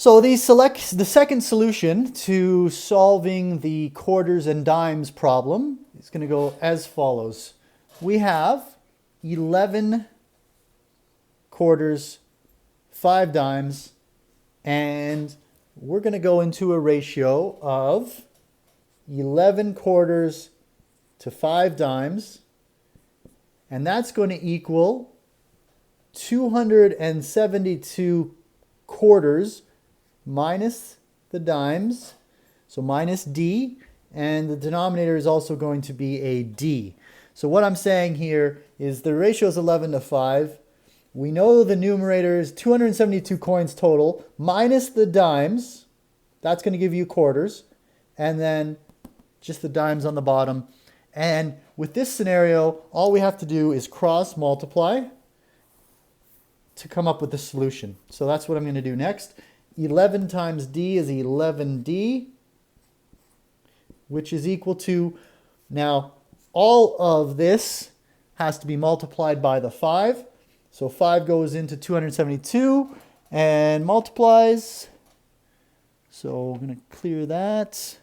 So the second solution to solving the quarters and dimes problem is going to go as follows. We have 11 quarters, 5 dimes, and we're going to go into a ratio of 11 quarters to 5 dimes, and that's going to equal 272 quarters minus the dimes, so minus D, and the denominator is also going to be a D. So what I'm saying here is the ratio is 11 to 5. We know the numerator is 272 coins total minus the dimes. That's going to give you quarters, and then just the dimes on the bottom. And with this scenario, all we have to do is cross multiply to come up with the solution. So that's what I'm going to do next. 11 times D is 11D, which is equal to, now all of this has to be multiplied by the 5. So 5 goes into 272 and multiplies. So I'm going to clear that.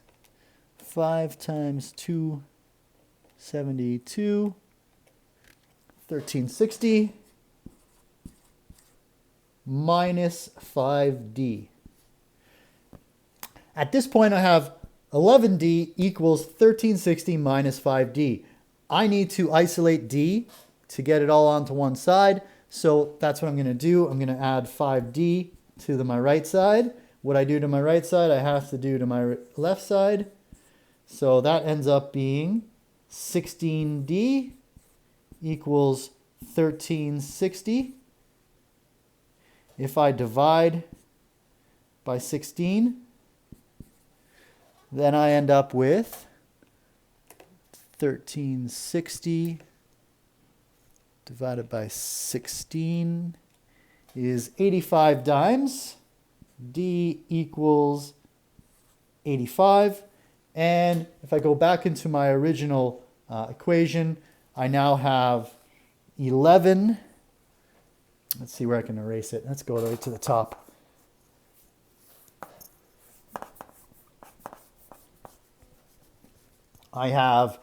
5 times 272, 1360. Minus 5D. At this point, I have 11D equals 1360 minus 5D. I need to isolate D to get it all onto one side, so that's what I'm going to do. I'm going to add 5D to my right side. What I do to my right side, I have to do to my left side. So that ends up being 16D equals 1360. If I divide by 16, then I end up with 1360 divided by 16 is 85 dimes. D equals 85. And if I go back into my original equation, I now have 11. Let's see where I can erase it. Let's go right to the top. I have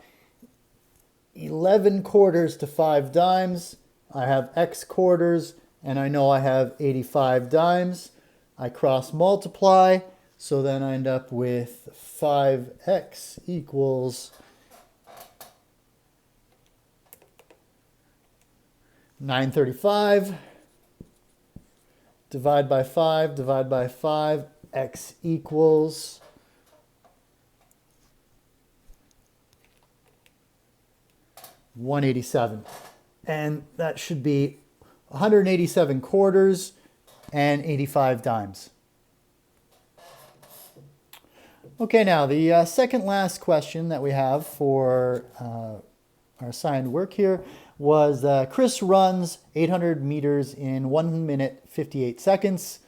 11 quarters to 5 dimes. I have X quarters, and I know I have 85 dimes. I cross multiply, so then I end up with 5X equals 935. Divide by 5, X equals 187. And that should be 187 quarters and 85 dimes. Okay, now the second last question that we have for our assigned work here was Chris runs 800 meters in 1 minute 58 seconds.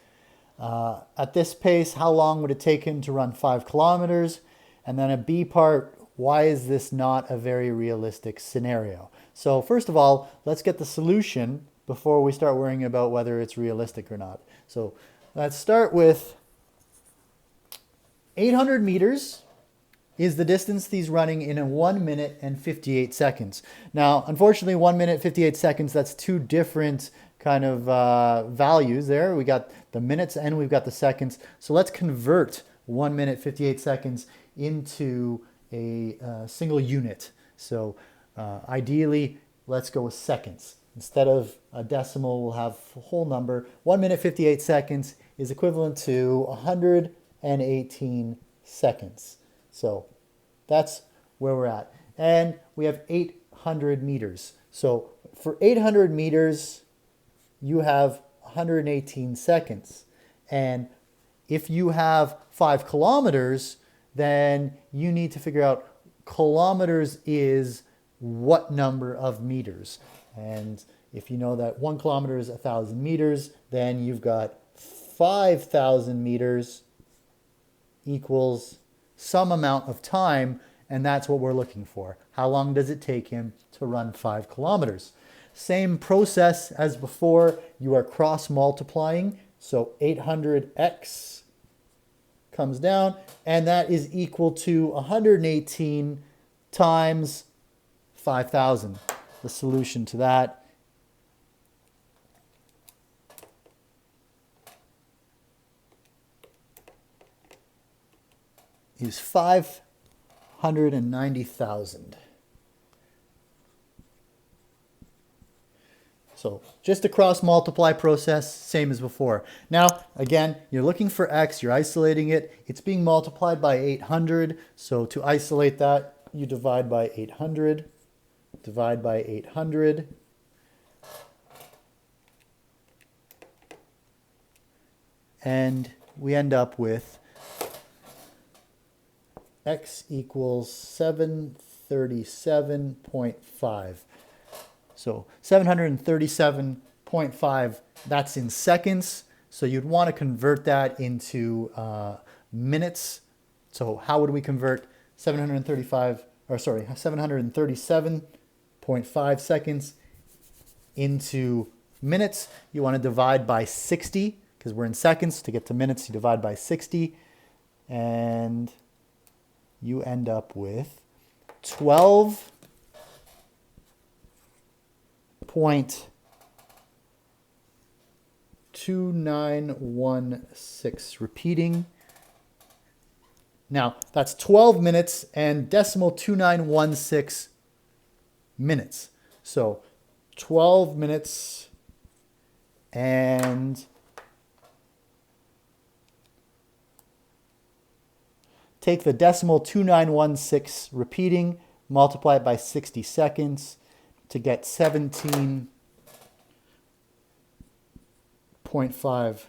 At this pace, how long would it take him to run 5 kilometers? And then a B part, why is this not a very realistic scenario? So first of all, let's get the solution before we start worrying about whether it's realistic or not. So let's start with 800 meters is the distance he's running in a 1 minute and 58 seconds. Now, unfortunately, 1 minute, 58 seconds, that's two different kind of values there. We got the minutes and we've got the seconds. So let's convert 1 minute, 58 seconds into a single unit. So ideally, let's go with seconds. Instead of a decimal, we'll have a whole number. 1 minute, 58 seconds is equivalent to 118 seconds. So that's where we're at. And we have 800 meters. So for 800 meters, you have 118 seconds. And if you have 5 kilometers, then you need to figure out kilometers is what number of meters. And if you know that 1 kilometer is 1,000 meters, then you've got 5,000 meters equals some amount of time, and that's what we're looking for. How long does it take him to run 5 kilometers? Same process as before. You are cross multiplying So 800x comes down, and that is equal to 118 times 5,000. The solution to that is 590,000. So just a cross multiply process, same as before. Now, again, you're looking for x, you're isolating it. It's being multiplied by 800. So to isolate that, you divide by 800, divide by 800. And we end up with x equals 737.5. So 737.5, that's in seconds. So you'd want to convert that into minutes. So how would we convert 737.5 seconds into minutes? You want to divide by 60 because we're in seconds. To get to minutes, you divide by 60, and you end up with 12.2916 repeating. Now, that's 12 minutes and decimal 2916 minutes. So 12 minutes and take the decimal 2916 repeating, multiply it by 60 seconds to get 17.5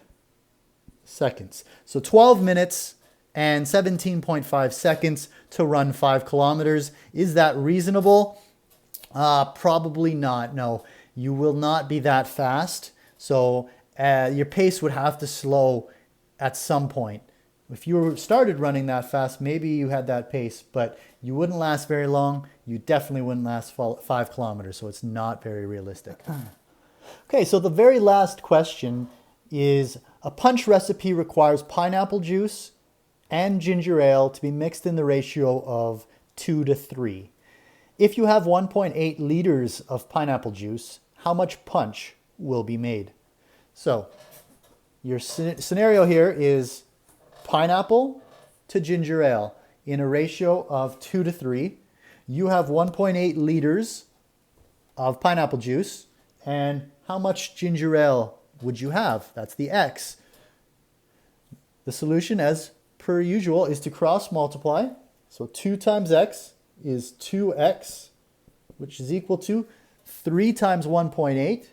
seconds. So 12 minutes and 17.5 seconds to run 5 kilometers. Is that reasonable? Probably not. No, you will not be that fast. So your pace would have to slow at some point. If you started running that fast, maybe you had that pace, but you wouldn't last very long. You definitely wouldn't last 5 kilometers, so it's not very realistic. Okay, so the very last question is, a punch recipe requires pineapple juice and ginger ale to be mixed in the ratio of 2 to 3. If you have 1.8 liters of pineapple juice, how much punch will be made? So your scenario here is pineapple to ginger ale in a ratio of 2 to 3. You have 1.8 liters of pineapple juice, and how much ginger ale would you have? That's the x. The solution, as per usual, is to cross multiply. So 2 times x is 2x, which is equal to 3 times 1.8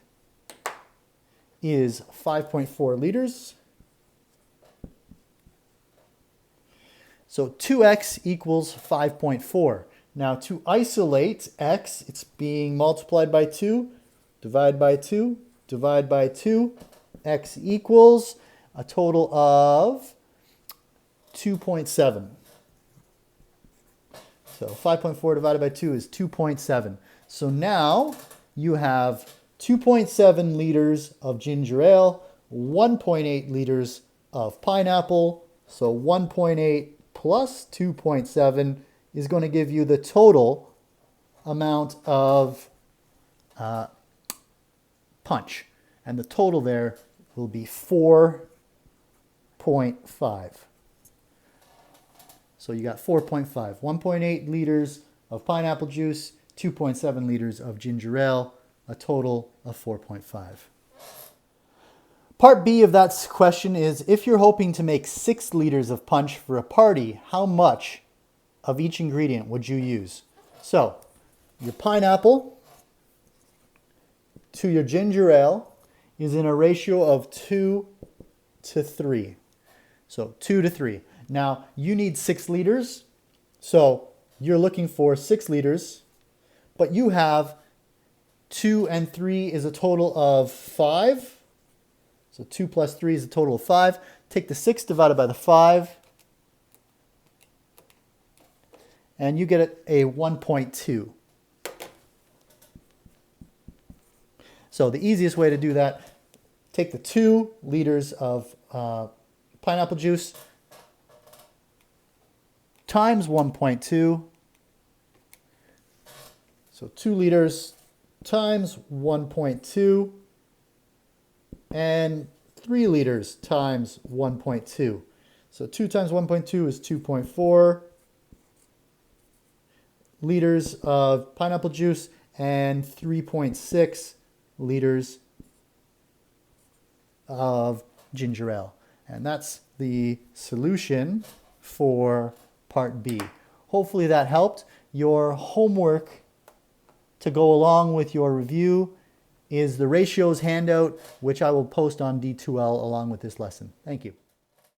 is 5.4 liters. So 2x equals 5.4. Now to isolate x, it's being multiplied by 2, divide by 2, divide by 2. X equals a total of 2.7. So 5.4 divided by 2 is 2.7. So now you have 2.7 liters of ginger ale, 1.8 liters of pineapple. So 1.8 plus 2.7 is going to give you the total amount of punch. And the total there will be 4.5. So you got 4.5. 1.8 liters of pineapple juice, 2.7 liters of ginger ale, a total of 4.5. Part B of that question is, if you're hoping to make 6 liters of punch for a party, how much of each ingredient would you use? So, your pineapple to your ginger ale is in a ratio of 2 to 3. So 2 to 3. Now, you need 6 liters, so you're looking for 6 liters, but you have 2 and 3 is a total of 5. So 2 plus 3 is a total of 5. Take the 6 divided by the 5, and you get a 1.2. So the easiest way to do that, take the 2 liters of pineapple juice times 1.2. So 2 liters times 1.2 and 3 liters times 1.2. So 2 times 1.2 is 2.4 liters of pineapple juice and 3.6 liters of ginger ale. And that's the solution for part B. Hopefully that helped. Your homework to go along with your review is the ratios handout, which I will post on D2L along with this lesson. Thank you.